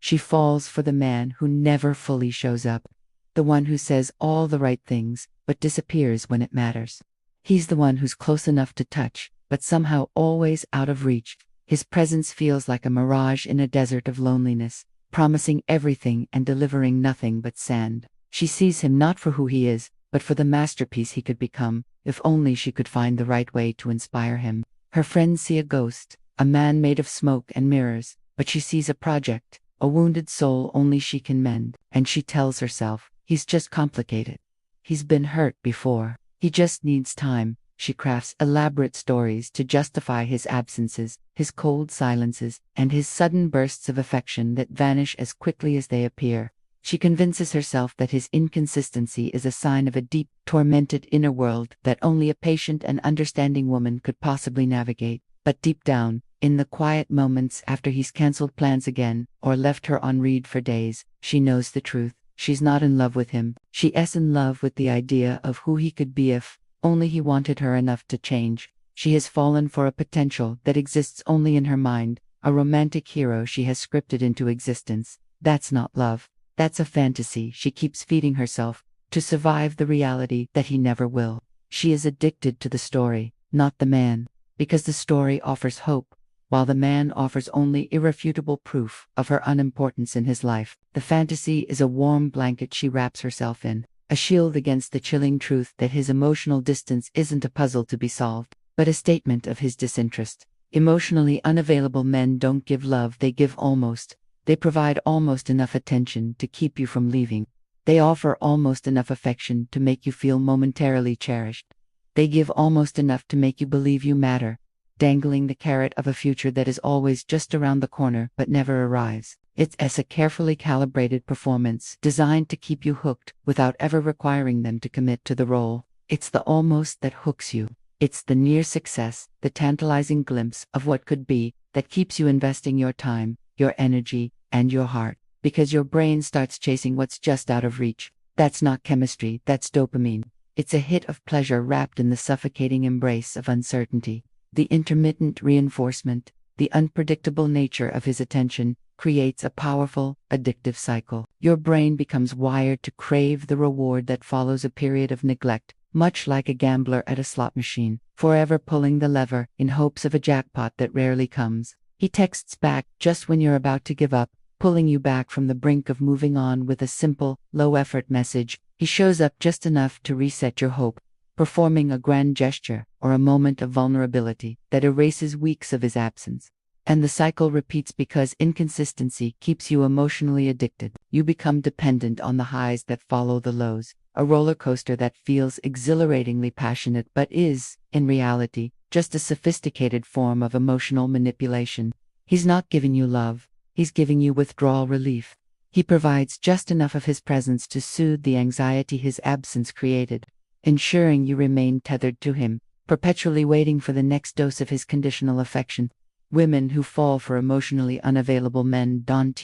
She falls for the man who never fully shows up. The one who says all the right things, but disappears when it matters. He's the one who's close enough to touch, but somehow always out of reach. His presence feels like a mirage in a desert of loneliness, promising everything and delivering nothing but sand. She sees him not for who he is, but for the masterpiece he could become, if only she could find the right way to inspire him. Her friends see a ghost, a man made of smoke and mirrors, but she sees a project, a wounded soul only she can mend, and she tells herself, he's just complicated. He's been hurt before. He just needs time. She crafts elaborate stories to justify his absences, his cold silences, and his sudden bursts of affection that vanish as quickly as they appear. She convinces herself that his inconsistency is a sign of a deep, tormented inner world that only a patient and understanding woman could possibly navigate. But deep down, in the quiet moments after he's cancelled plans again, or left her on read for days, she knows the truth. She's not in love with him. She is in love with the idea of who he could be if only he wanted her enough to change. She has fallen for a potential that exists only in her mind, a romantic hero she has scripted into existence. That's not love. That's a fantasy she keeps feeding herself to survive the reality that he never will. She is addicted to the story, not the man, because the story offers hope, while the man offers only irrefutable proof of her unimportance in his life. The fantasy is a warm blanket she wraps herself in, a shield against the chilling truth that his emotional distance isn't a puzzle to be solved, but a statement of his disinterest. Emotionally unavailable men don't give love, they give almost. They provide almost enough attention to keep you from leaving. They offer almost enough affection to make you feel momentarily cherished. They give almost enough to make you believe you matter, dangling the carrot of a future that is always just around the corner but never arrives. It's a carefully calibrated performance designed to keep you hooked without ever requiring them to commit to the role. It's the almost that hooks you. It's the near success, the tantalizing glimpse of what could be, that keeps you investing your time, your energy, and your heart, because your brain starts chasing what's just out of reach. That's not chemistry, that's dopamine. It's a hit of pleasure wrapped in the suffocating embrace of uncertainty. The intermittent reinforcement, the unpredictable nature of his attention, creates a powerful, addictive cycle. Your brain becomes wired to crave the reward that follows a period of neglect, much like a gambler at a slot machine, forever pulling the lever in hopes of a jackpot that rarely comes. He texts back just when you're about to give up, pulling you back from the brink of moving on with a simple, low-effort message. He shows up just enough to reset your hope, performing a grand gesture or a moment of vulnerability that erases weeks of his absence. And the cycle repeats because inconsistency keeps you emotionally addicted. You become dependent on the highs that follow the lows, a roller coaster that feels exhilaratingly passionate but is, in reality, just a sophisticated form of emotional manipulation. He's not giving you love, he's giving you withdrawal relief. He provides just enough of his presence to soothe the anxiety his absence created, ensuring you remain tethered to him, perpetually waiting for the next dose of his conditional affection. Women who fall for emotionally unavailable men don't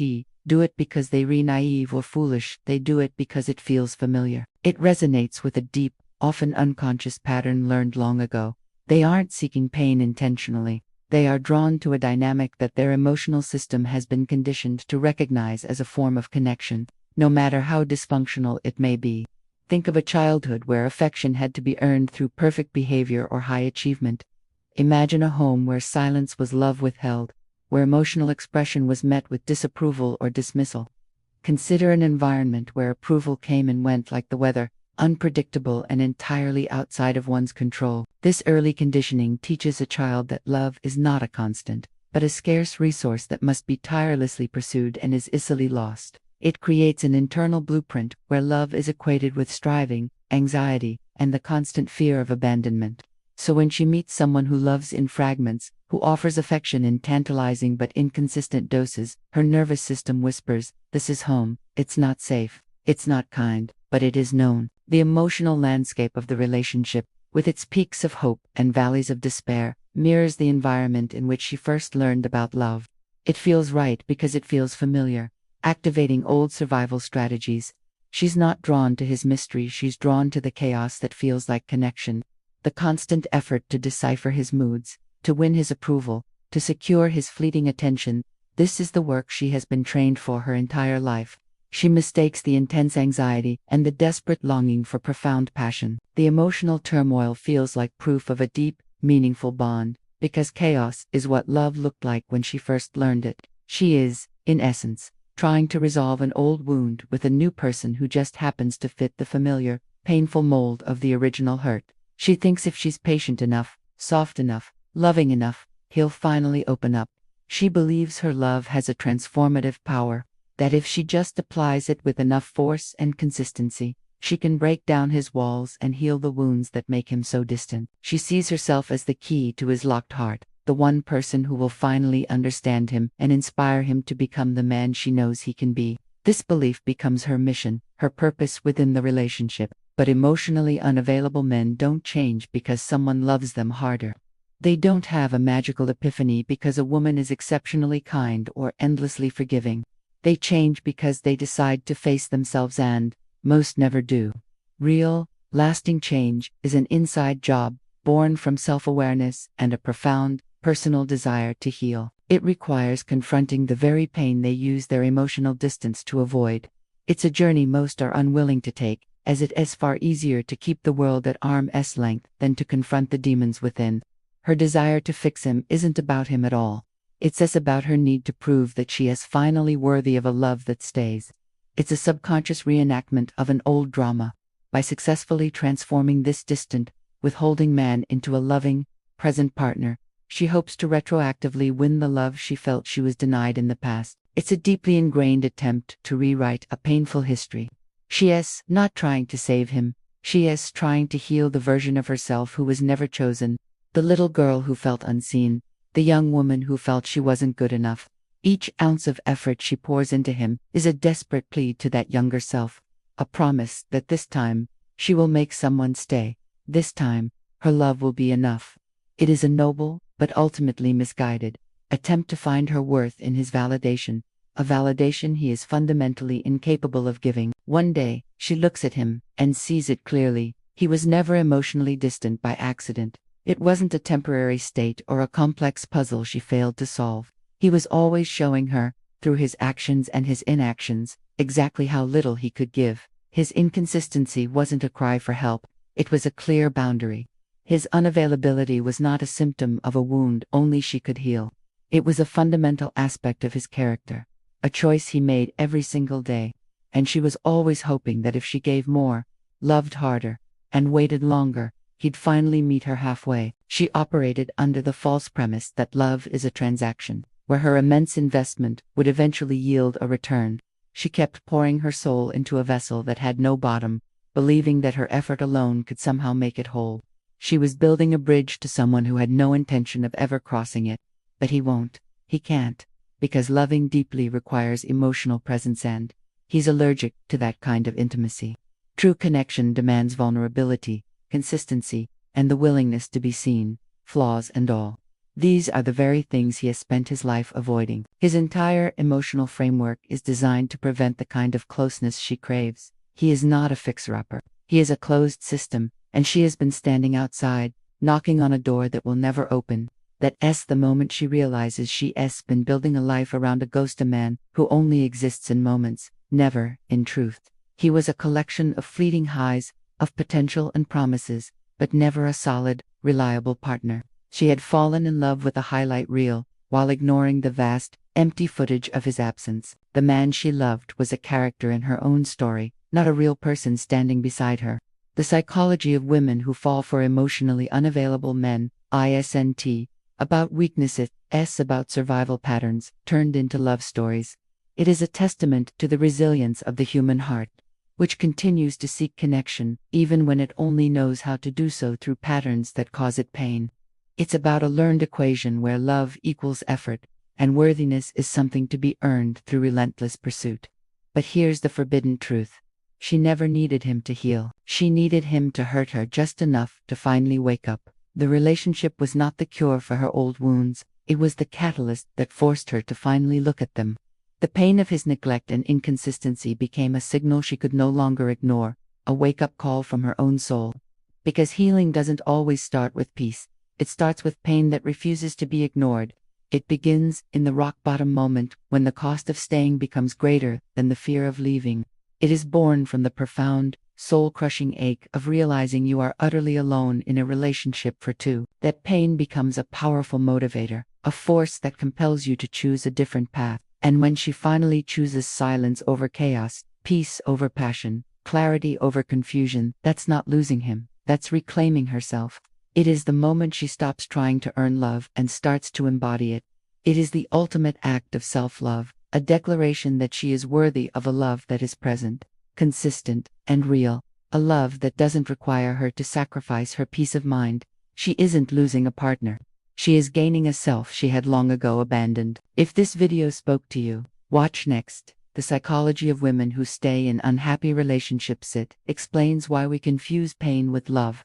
do it because they're naive or foolish, they do it because it feels familiar. It resonates with a deep, often unconscious pattern learned long ago. They aren't seeking pain intentionally. They are drawn to a dynamic that their emotional system has been conditioned to recognize as a form of connection, no matter how dysfunctional it may be. Think of a childhood where affection had to be earned through perfect behavior or high achievement. Imagine a home where silence was love withheld, where emotional expression was met with disapproval or dismissal. Consider an environment where approval came and went like the weather, unpredictable and entirely outside of one's control. This early conditioning teaches a child that love is not a constant, but a scarce resource that must be tirelessly pursued and is easily lost. It creates an internal blueprint where love is equated with striving, anxiety, and the constant fear of abandonment. So when she meets someone who loves in fragments, who offers affection in tantalizing but inconsistent doses, her nervous system whispers, "This is home, it's not safe, it's not kind, but it is known." The emotional landscape of the relationship, with its peaks of hope and valleys of despair, mirrors the environment in which she first learned about love. It feels right because it feels familiar, activating old survival strategies. She's not drawn to his mystery, she's drawn to the chaos that feels like connection. The constant effort to decipher his moods, to win his approval, to secure his fleeting attention, This is the work she has been trained for her entire life. She mistakes the intense anxiety and the desperate longing for profound passion. The emotional turmoil feels like proof of a deep, meaningful bond, because chaos is what love looked like when she first learned it. She is, in essence, trying to resolve an old wound with a new person who just happens to fit the familiar, painful mold of the original hurt. She thinks if she's patient enough, soft enough, loving enough, he'll finally open up. She believes her love has a transformative power, that if she just applies it with enough force and consistency, she can break down his walls and heal the wounds that make him so distant. She sees herself as the key to his locked heart, the one person who will finally understand him and inspire him to become the man she knows he can be. This belief becomes her mission, her purpose within the relationship. But emotionally unavailable men don't change because someone loves them harder. They don't have a magical epiphany because a woman is exceptionally kind or endlessly forgiving. They change because they decide to face themselves and, most never do. Real, lasting change is an inside job, born from self-awareness and a profound, personal desire to heal. It requires confronting the very pain they use their emotional distance to avoid. It's a journey most are unwilling to take, as it is far easier to keep the world at arm's length than to confront the demons within. Her desire to fix him isn't about him at all. It's about her need to prove that she is finally worthy of a love that stays. It's a subconscious reenactment of an old drama. By successfully transforming this distant, withholding man into a loving, present partner, she hopes to retroactively win the love she felt she was denied in the past. It's a deeply ingrained attempt to rewrite a painful history. She is not trying to save him. She is trying to heal the version of herself who was never chosen, the little girl who felt unseen, the young woman who felt she wasn't good enough. Each ounce of effort she pours into him is a desperate plea to that younger self, a promise that this time, she will make someone stay. This time, her love will be enough. It is a noble, but ultimately misguided, attempt to find her worth in his validation, a validation he is fundamentally incapable of giving. One day, she looks at him and sees it clearly. He was never emotionally distant by accident. It wasn't a temporary state or a complex puzzle she failed to solve. He was always showing her, through his actions and his inactions, exactly how little he could give. His inconsistency wasn't a cry for help, it was a clear boundary. His unavailability was not a symptom of a wound only she could heal. It was a fundamental aspect of his character, a choice he made every single day. And she was always hoping that if she gave more, loved harder, and waited longer, he'd finally meet her halfway. She operated under the false premise that love is a transaction, where her immense investment would eventually yield a return. She kept pouring her soul into a vessel that had no bottom, believing that her effort alone could somehow make it whole. She was building a bridge to someone who had no intention of ever crossing it. But he won't. He can't. Because loving deeply requires emotional presence and he's allergic to that kind of intimacy. True connection demands vulnerability, consistency, and the willingness to be seen, flaws and all. These are the very things he has spent his life avoiding. His entire emotional framework is designed to prevent the kind of closeness she craves. He is not a fixer-upper. He is a closed system, and she has been standing outside, knocking on a door that will never open. That's the moment she realizes she's been building a life around a ghost, a man who only exists in moments, never in truth. He was a collection of fleeting highs, of potential and promises, but never a solid, reliable partner. She had fallen in love with a highlight reel, while ignoring the vast, empty footage of his absence. The man she loved was a character in her own story, not a real person standing beside her. The psychology of women who fall for emotionally unavailable men, isn't about weaknesses, about survival patterns, turned into love stories. It is a testament to the resilience of the human heart, which continues to seek connection, even when it only knows how to do so through patterns that cause it pain. It's about a learned equation where love equals effort, and worthiness is something to be earned through relentless pursuit. But here's the forbidden truth. She never needed him to heal. She needed him to hurt her just enough to finally wake up. The relationship was not the cure for her old wounds, it was the catalyst that forced her to finally look at them. The pain of his neglect and inconsistency became a signal she could no longer ignore, a wake-up call from her own soul. Because healing doesn't always start with peace, it starts with pain that refuses to be ignored. It begins in the rock bottom moment when the cost of staying becomes greater than the fear of leaving. It is born from the profound, soul-crushing ache of realizing you are utterly alone in a relationship for two. That pain becomes a powerful motivator, a force that compels you to choose a different path. And when she finally chooses silence over chaos, peace over passion, clarity over confusion, that's not losing him, that's reclaiming herself. It is the moment she stops trying to earn love and starts to embody it. It is the ultimate act of self-love, a declaration that she is worthy of a love that is present, consistent, and real, a love that doesn't require her to sacrifice her peace of mind. She isn't losing a partner. She is gaining a self she had long ago abandoned. If this video spoke to you, watch next. The Psychology of Women Who Stay in Unhappy Relationships. It explains why we confuse pain with love.